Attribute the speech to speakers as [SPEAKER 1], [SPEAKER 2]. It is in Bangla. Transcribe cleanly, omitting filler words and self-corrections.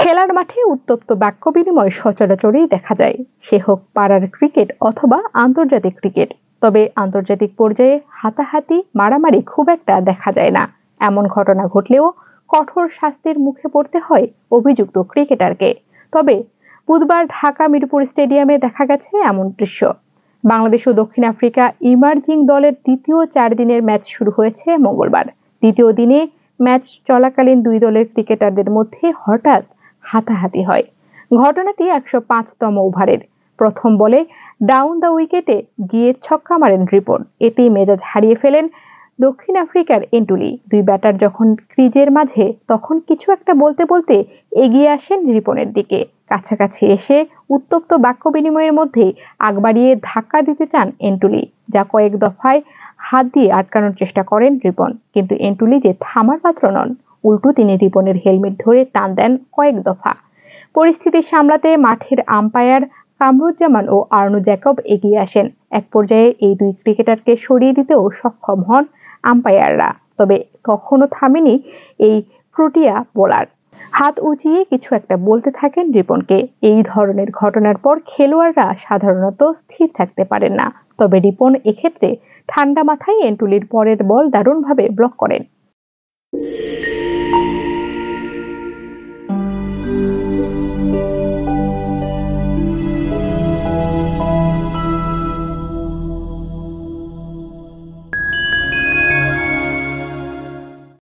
[SPEAKER 1] খেলার মাঠে উত্তপ্ত বাক্য বিনিময় সচরাচরই দেখা যায়, সে হোক পাড়ার ক্রিকেট অথবা আন্তর্জাতিক ক্রিকেট। তবে আন্তর্জাতিক পর্যায়ে হাতাহাতি মারামারি খুব একটা দেখা যায় না। এমন ঘটনা ঘটলেও কঠোর শাস্তির মুখে পড়তে হয় অভিযুক্ত ক্রিকেটারকে। তবে বুধবার ঢাকা মিরপুর স্টেডিয়ামে দেখা গেছে এমন দৃশ্য। বাংলাদেশ ও দক্ষিণ আফ্রিকা ইমার্জিং দলের দ্বিতীয় 4 দিনের ম্যাচ শুরু হয়েছে মঙ্গলবার। দ্বিতীয় দিনে ম্যাচ চলাকালীন দুই দলের ক্রিকেটারদের মধ্যে হঠাৎ হাতাহাতি হয়। ঘটনাটি 105তম ওভারের প্রথম বলে ডাউন দ্য উইকেটে গিয়ে ছক্কা মারেন রিপন। এতেই মেজাজ হারিয়ে ফেলেন দক্ষিণ আফ্রিকার এন্টুলি। দুই ব্যাটার যখন ক্রিজের মাঝে, তখন কিছু একটা বলতে বলতে এগিয়ে আসেন রিপনের দিকে। কাছাকাছি এসে উত্তপ্ত বাক্য বিনিময়ের মধ্যে আগ বাড়িয়ে ধাক্কা দিতে চান এন্টুলি, যা কয়েক দফায় হাত দিয়ে আটকানোর চেষ্টা করেন রিপন। কিন্তু এন্টুলি যে থামার পাত্র নন, উল্টো তিনি রিপনের হেলমেট ধরে টান দেন কয়েক দফা। পরিস্থিতি সামলাতে মাঠের আম্পায়ার কামরুজ্জামান ও আর্নো জ্যাকব এগিয়ে আসেন। এক পর্যায়ে এই দুই ক্রিকেটারকে সরিয়ে দিতেও সক্ষম হন আম্পায়াররা। তবে কখনো থামেনি এই প্রোটিয়া বোলার। হাত উঁচিয়ে কিছু একটা বলতে থাকেন রিপনকে। এই ধরনের ঘটনার পর খেলোয়াড়রা সাধারণত স্থির থাকতে পারেন না। তবে রিপন এক্ষেত্রে ঠান্ডা মাথায় এন্টুলির পরের বল দারুণভাবে ব্লক করেন।